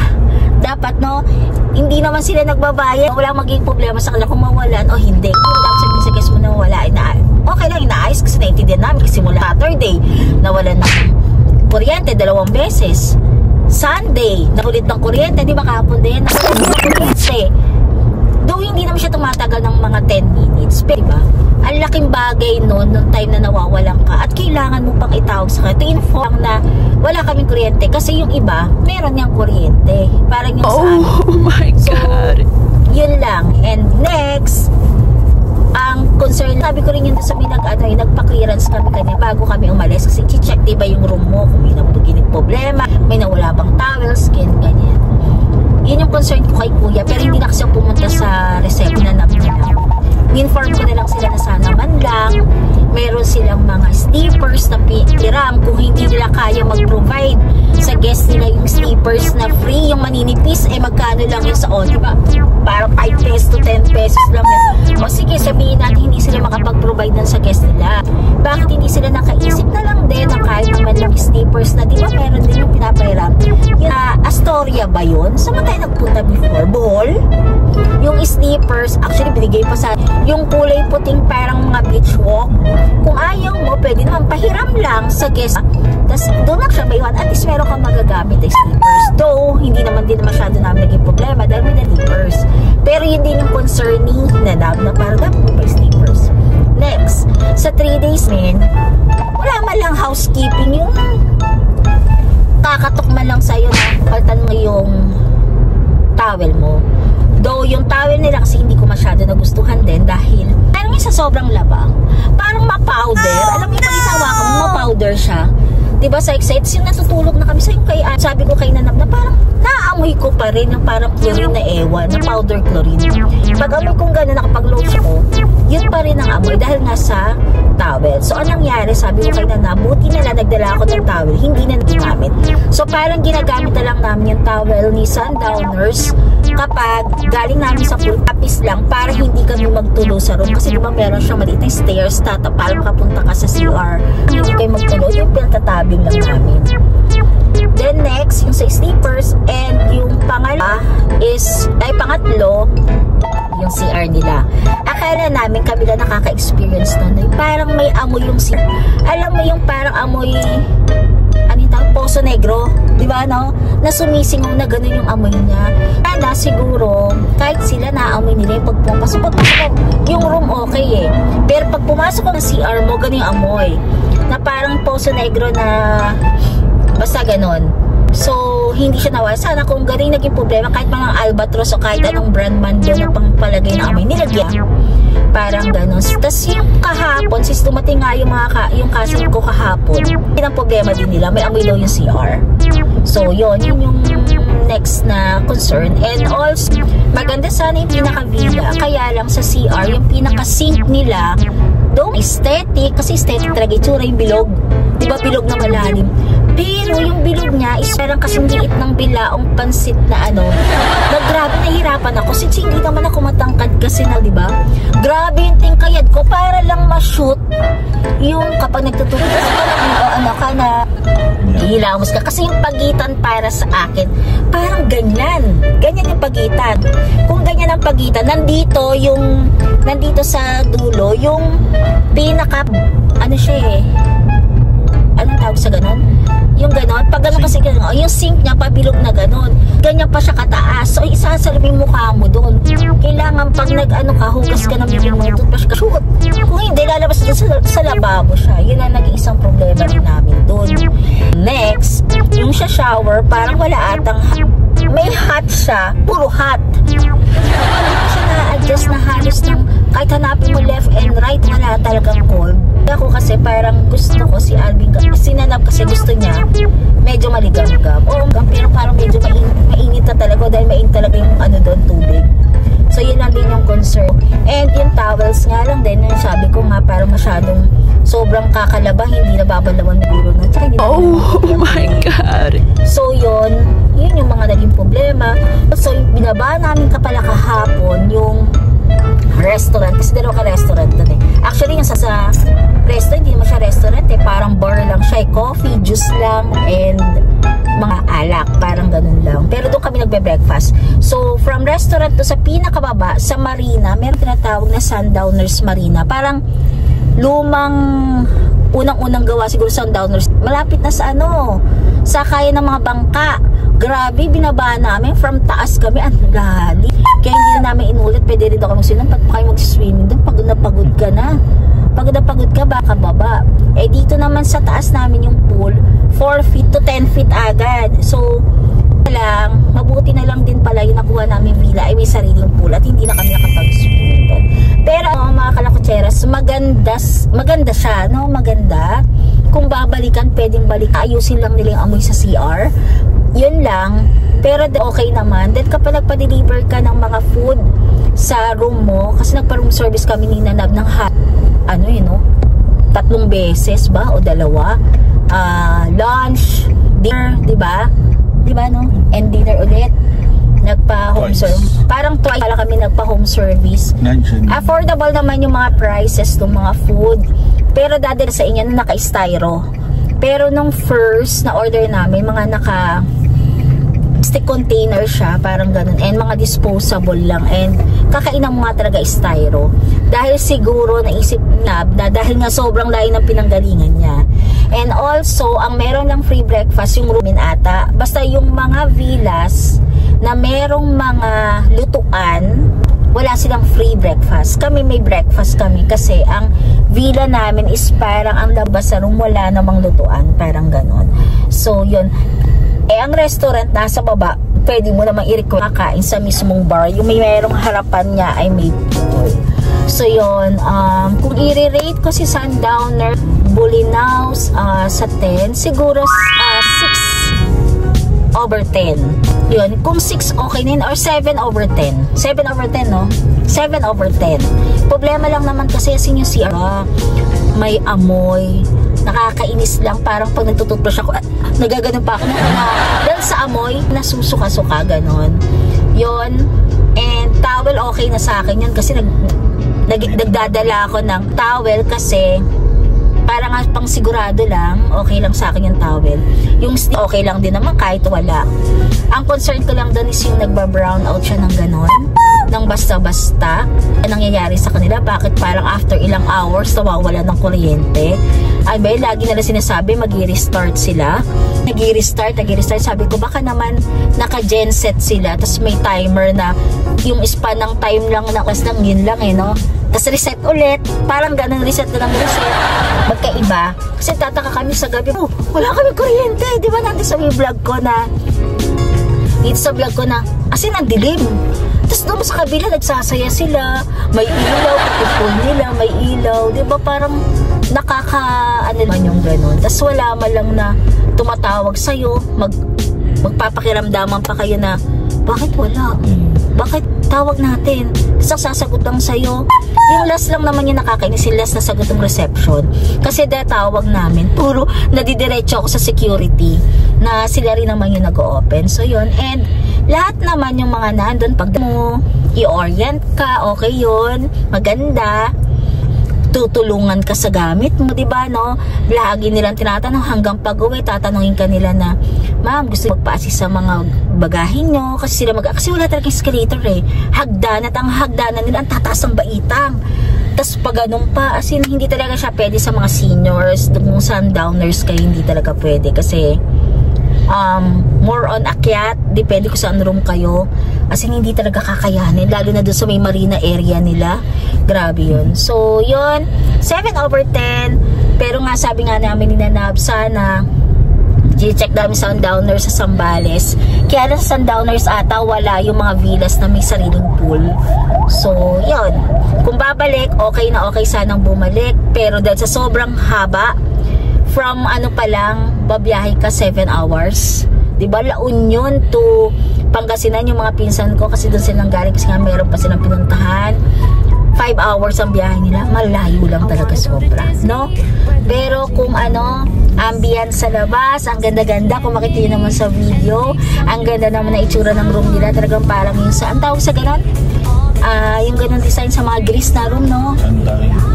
dapat, no, hindi naman sila nagbabayad. Walang magiging problema sa kanila kung mawalan o hindi. Kung dapat sabihin sa guest mo na wala, okay lang, inaayos kasi naintindihan namin kasi mula Saturday, nawalan na kuryente 2 beses. Sunday, nakulit ng kuryente, di ba kahapon din? Nakulit ng kuryente. Though hindi naman siya tumatagal ng mga 10 minutes, pero diba? ang laking bagay noon, nung time na nawawalan ka at kailangan mo pang itawag sa kanya to inform na wala kaming kuryente kasi yung iba meron niyang kuryente, parang yung sa amin. Oh my God. So, yun lang. And next, ang concern, sabi ko rin yun sa nagpa-clearance kami kanya bago kami umalis kasi i-check diba yung room mo kung may nabuginig problema, may nawala bang towels, ganyan. Yun yung concern ko kay kuya, pero hindi na kasi ako pumunta sa reception na in-inform ko na lang sila na sana man lang meron silang mga sleepers na piram kung hindi nila kaya mag-provide sa guest nila yung sleepers na free, yung maninipis, magkano lang yun sa diba? Parang 5 pesos to 10 pesos lang yun. O sige, sabihin natin hindi sila makapag-provide nun sa guest nila. Bakit hindi sila nakaisip na lang din na kahit naman lang sleepers na diba meron din yung pinapahiram? Yung Astoria ba yun? Saan ba tayo nagpunta before? Bohol? Yung sleepers, actually binigay pa sa yung kulay puting parang mga beach walk. Kung ayaw mo, pwede naman pahiram lang sa guest. Tapos doon lang siya maiwan. At least meron kang magagamit na sleepers. Though, hindi naman din masyado namin naging problema dahil may sleepers. Pero yun din yung concern ni Nanab na parang dapat may sleepers. Next, sa 3 days wala man lang housekeeping, yung kakatok man lang sa'yo na paltan mo yung towel mo. Though yung towel nila kasi hindi ko masyado nagustuhan din dahil parang yung sa sobrang laba, parang ma-powder. Alam mo yung pag itawakan mo, ma-powder siya. Diba sa excites yung natutulog na kami sa yung kay sabi ko kay Nanab na parang naamoy ko pa rin yung parang chlorine na ewan, na powder chlorine. Pag amoy kong gano'n nakapag-lotion ko, yun pa rin ang amoy dahil nga sa towel. So anong nangyari, sabi ko kay Nanab, buti na lang nagdala ako ng towel, hindi na nagamit. So parang ginagamit na lang namin yung towel ni Sundowners kapag galing namin sa pool, tapis lang para hindi kami magtulo sa room kasi diba meron siyang maliit na stairs para makapunta ka sa CR, hindi kayo magtulo, yung pinatatabing lang namin. Then next, yung sa sleepers, and yung pangatlo yung CR nila. Akala namin kami na nakaka-experience nun, parang may amoy yung CR. Alam mo yung parang amoy Poso Negro, di ba, no? Na sumisingaw na gano'n yung amoy niya. Kaya siguro, kahit sila naamoy nila yung pagpapasok yung room okay pero pag pumasok ko ng CR mo, gano'n yung amoy. Na parang Poso Negro na basta gano'n. So, hindi siya nawala. Sana kung gano'n naging problema, kahit mga Albatros o kahit anong brand man doon na pangpalagay ng amoy, nilagyan. Parang gano'n. Tapos yung kahapon, since dumating nga yung cousin ko kahapon, yun ang problema din nila. May amoy daw yung CR. So, yun yung next na concern. And also, maganda sana yung pinaka-villa. Kaya lang sa CR, yung pinaka-sink nila, though aesthetic, kasi aesthetic talaga itsura yung bilog. Diba bilog na malalim? Pero yung bilog niya is parang kasing liit ng bilaong pansit na na grabe nahirapan ako since hindi naman ako matangkad kasi na diba? Grabe yung tingkayad ko para lang ma-shoot yung kapag nagtutulog ka na hilamos ka kasi yung pagitan para sa akin parang ganyan yung pagitan. Kung ganyan ang pagitan, nandito sa dulo yung pinaka siya anong tawag sa ganon? Yung ganon, pag ganon kasi ganon, yung sink niya pabilog na ganon, ganyan pa siya kataas, so isasalubing mukha mo doon. Kailangan pag hugas ka ng bibig mo, toothbrush ka, shoot. Kung hindi, lalabas doon sa lababo siya. Yun ang naging isang problema rin namin doon. Next, yung sa shower, parang wala atang may hot siya, puro hot. Hindi siya na-adjust na halos ng kahit hanapin mo left and right, wala talagang cold. Ako kasi parang gusto ko si Alvin, si Nanab kasi gusto niya medyo maligam-gam. Pero parang medyo mainit na talaga dahil mainit talaga yung doon, tubig. So yun lang din yung concern. And yung towels nga lang din, yung sabi ko nga parang masyadong sobrang kakalaba, hindi nababalawan ng biro na. Oh my God! So yun yung mga naging problema. So yung binaba namin kapala kahapon yung restaurant, kasi dalawa ka restaurant doon Actually yung sa restaurant, hindi naman siya restaurant parang bar lang siya, coffee, juice lang, and mga alak, parang ganun lang. Pero doon kami nagbe-breakfast. So from restaurant to sa pinakababa, sa marina, meron tinatawag na Sundowners Marina. Parang lumang unang-unang gawa siguro Sundowners. Malapit na sa sa kaya ng mga bangka. Grabe, binaba namin. From taas kami, ang gali. Kaya hindi na namin inulit. Pwede rin ako mag-swimming. Ba't pa kayo mag-swimming doon? Pagod na pagod ka na. Pagod na pagod ka, baka baba. Eh, dito naman sa taas namin yung pool, 4 feet to 10 feet agad. So, mabuti na lang din pala yung nakuha namin villa ay may sariling pool at hindi na kami nakapag-swimming doon. Pero, mga kalakutseras, maganda siya, no? Maganda. Kung babalikan, pwedeng balik. Ayusin lang nila yung amoy sa CR. Yun lang, pero okay naman. Then kapag nagpa-deliver ka ng mga food sa room mo, kasi nagpa-room service kami ni Nanab ng 3 beses ba o 2, lunch, dinner, diba no? And dinner ulit, nagpa-home service. Parang twice pala kami nagpa-home service. Affordable naman yung mga prices ng mga food, pero dadala sa inyo na naka-styro. Pero nung first na order namin, mga stick container siya, parang ganun, and mga disposable lang, and kakainan mo nga talaga styro. Dahil siguro naisip na dahil nga sobrang layo ng pinanggalingan niya. And also, ang meron lang free breakfast yung roomin ata. Basta yung mga villas na merong mga lutuan, wala silang free breakfast. Kami may breakfast kami kasi ang villa namin is parang ang labas sa room wala namang lutuan, parang ganon. So yun, ang restaurant nasa baba, pwede mo namang i-request makain sa mismong bar. Yung may merong harapan niya ay may pool. So yun, kung i-rate ko si Sundowner Bolinao sa 10, siguro 6/10. Yun, kung 6 okay na yun, or 7/10. 7/10, no? 7/10. Problema lang naman kasi yung CR, may amoy, nakakainis lang. Parang pag nagtututbrush ako, nagaganon pa ako dahil sa amoy, nasusuka-suka, ganon. Yun, and towel okay na sa akin yun kasi nagdadala ako ng towel kasi parang pang sigurado lang, okay lang sa akin yung towel. Yung okay lang din naman kahit wala. Ang concern ko lang doon is yung nagba-brown out siya ng ganon, ng basta-basta. Ang nangyayari sa kanila, bakit parang after ilang hours nawawala ng kuryente? Ay ba, lagi nila sinasabi mag-i-restart sila. Nag-i-restart. Sabi ko, baka naman naka-genset sila, tapos may timer na yung span ng time lang na kasi lang yun lang no? Tapos reset ulit, parang ganun, reset na lang reset. Magkaiba. Kasi tataka kami sa gabi, wala kami kuryente. Di ba nandito sa vlog ko na, as in, ang dilim. Tapos doon sa kabila, nagsasaya sila. May ilaw, pati nila, may ilaw. Di ba parang ano naman yung ganun. Tapos wala man lang na tumatawag sa'yo, magpapakiramdaman pa kayo na, bakit wala? Bakit tawag natin? Tapos sasagot lang sa'yo. Yung last lang naman yung nakakainis, yung last na sagot ng reception. Kasi tawag namin, puro nadidiretso ako sa security na sila rin naman yung nag-open. So yun, and lahat naman yung mga nandun, pag mo i-orient ka, okay yun, maganda, tutulungan ka sa gamit mo, diba, no? Lagi nilang tinatanong hanggang pag-uwi, tatanungin ka nila na, ma'am, gusto magpa-assist sa mga bagahin nyo, kasi wala talagang escalator hagdan, at ang hagdanan nila ang tataas ng baitang. Tapos pag ganun pa, as in, hindi talaga siya pwede sa mga seniors, kung sundowners kayo, hindi talaga pwede kasi more on akyat, depende kung saan room kayo, as in hindi talaga kakayanin, lalo na doon sa may marina area nila. Grabe yun. So yun, 7/10. Pero nga sabi nga namin ni Nanab, sana i-check namin sundowners sa Zambales. Kaya lang sa sundowners ata wala yung mga villas na may sariling pool. So yun, kung babalik, okay na okay sanang bumalik, pero dahil sa sobrang haba, from pa lang, babiyahe ka 7 hours. Diba? La Union to Pangasinan yung mga pinsan ko kasi doon silang galing kasi nga meron pa silang pinuntahan. 5 hours ang biyahe nila. Malayo lang talaga sobra, no? Pero kung ambience sa labas, ang ganda-ganda. Kung makikita nyo naman sa video, ang ganda naman na itsura ng room nila. Talagang parang yung ang tawag sa ganon? Yung ganon design sa mga gris na room, no?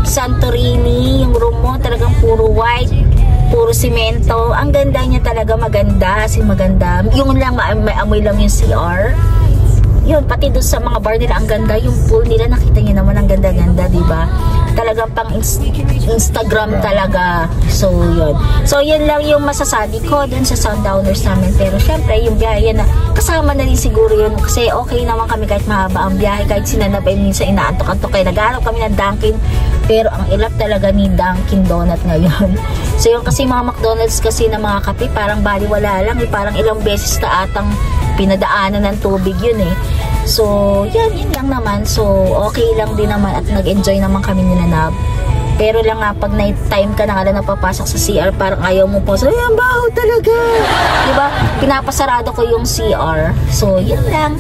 Santorini, yung room mo, talagang puro white, puro simento. Ang ganda niya talaga, maganda, maganda. Yung lang, may amoy lang yung CR. Yun, pati doon sa mga bar nila, ang ganda. Yung pool nila, nakita niyo naman, ang ganda-ganda, diba? talagang pang Instagram talaga. So yun. So yun lang yung masasabi ko dun sa Sundowners namin. Pero syempre yung biyahe na kasama na din siguro yun kasi okay naman kami kahit mahaba ang biyahe, kahit sinanabay minsan inaantok-antok kayo. Naghanap kami ng Dunkin, pero ang ilap talaga ni Dunkin Donut ngayon. So yung kasi mga McDonald's kasi na mga kape parang baliwala lang parang ilang beses na atang pinadaanan ng tubig yun So yun lang naman. So okay lang din naman at nag-enjoy naman kami nila Nab. Pero lang nga, pag night time ka na nga lang napapasok sa CR, parang ayaw mo po. So, ang baho talaga. Diba? Pinapasarado ko yung CR. So, yun lang.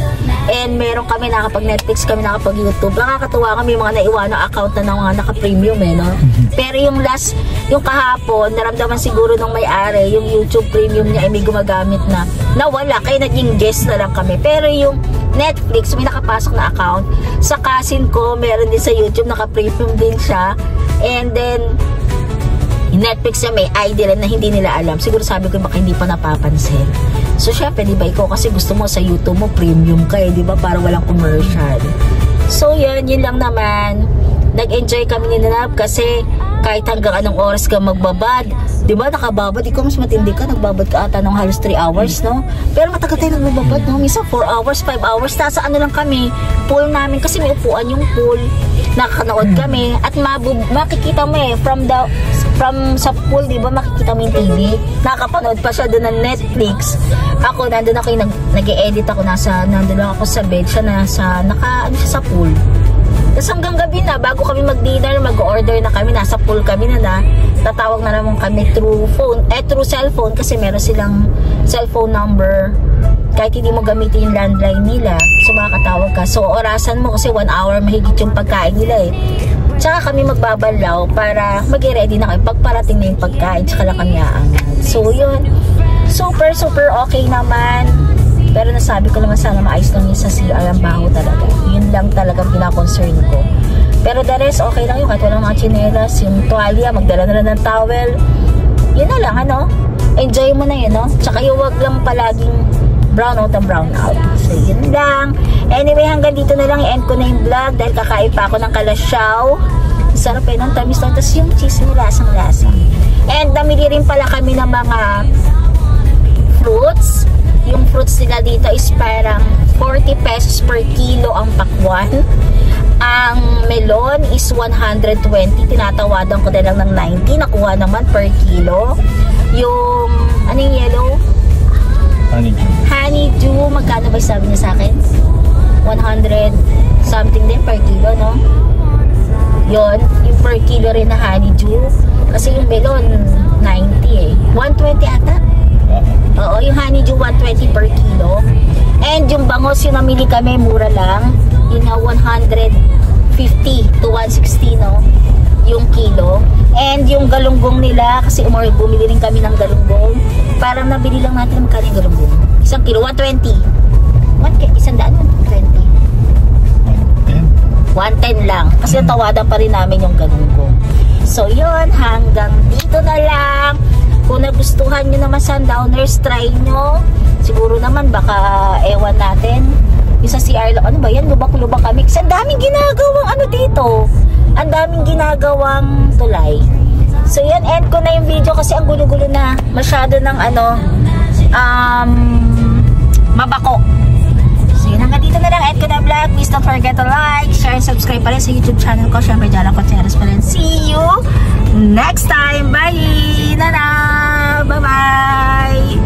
And meron kami, nakapag Netflix kami, nakapag YouTube. Nakakatuwa kami, mga naiwan ng account na ng mga naka-premium no? Pero yung last, yung kahapon, naramdaman siguro nung may-ari, yung YouTube premium niya ay may gumagamit na nawala. Kaya naging guest na lang kami. Pero yung Netflix, may nakapasok na account. Sa cousin ko, meron din sa YouTube, naka-premium din siya. And then, Netflix na may ID rin na hindi nila alam. Siguro sabi ko baka hindi pa napapansin. So, syempre, di ba, ikaw kasi gusto mo sa YouTube mo, premium ka di ba, para walang commercial. So, yun lang naman. Nag-enjoy kami ni Nanab kasi kahit hanggang anong oras ka magbabad, di ba, nakababad, ikaw mas matindi ka, nagbabad ka ata ng halos 3 hours, no? Pero matagal tayo nagbabad, no? Minsan 4 hours, 5 hours, nasa ano lang kami, pool namin, kasi may upuan yung pool, nakakanood kami, at makikita mo from sa pool, di ba, makikita mo yung TV, nakakapanood pa siya doon ng Netflix. Ako, nandun ako, nag-e-edit ako, nandun lang ako sa bed, siya ano siya sa pool. Tapos hanggang gabi na, bago kami mag-dinner, mag-order na kami, nasa pool kami na tatawag na naman kami through cellphone, kasi meron silang cellphone number, kahit hindi mo gamitin yung landline nila, so makakatawag ka. So orasan mo kasi 1 hour mahigit yung pagkain nila Tsaka kami magbabalaw para mag-ready na kami pagparating na yung pagkain, tsaka lang kami aangat. So yun, super okay naman. Pero nasabi ko naman sana maayos lang yun sa CR, ang baho talaga. Yun lang talagang pinakoncern ko. Pero the rest, okay lang yun. Kahit walang mga chinelas, yung tuwalya, magdala na lang ng towel. Yun na lang, enjoy mo na yun, Tsaka yung wag lang palaging brown out. So, yun lang. Anyway, hanggang dito na lang. I-end ko na yung vlog dahil kakain pa ako ng kalasyaw. Sarap ng tamis lang. Tapos yung cheese nila, lasang-lasa. And namili rin pala kami ng mga fruits. Yung fruits nila dito is parang 40 pesos per kilo ang pakwan. Ang melon is 120. Tinatawadan ko na lang ng 90. Nakuha naman per kilo. Yung, yung yellow? Honeydew. Magkano ba sabi niya sa akin? 100 something din per kilo, no? Yun. Yung per kilo rin na honeydew. Kasi yung melon, 90 120 ata? Oo, yung honeydew 120 per kilo. And yung bangos, yung namili kami, mura lang. Yun na 150 to 160, no? Yung kilo. And yung galunggong nila, kasi bumili rin kami ng galunggong. Parang nabili lang natin ng kaling galunggong. Isang kilo, 120. 120. 110 lang. Kasi natawadan pa rin namin yung galunggong. So yun, hanggang dito na lang. Kung nagustuhan nyo naman Sundowners, try nyo. Siguro naman, baka ewan natin. Yung sa CR, ano ba yan? Lubak-lubak kami. Kasi ang daming ginagawang dito. Ang daming ginagawang tulay. So yan, end ko na yung video kasi ang gulo-gulo na. Masyado ng mabako. So yun, hanggang dito na lang. End ko na vlog. Please don't forget to like, share, and subscribe pa rin sa YouTube channel ko. Siyempre, Jala Cocheras pa rin. See you next time. Bye! Nana! Bye-bye!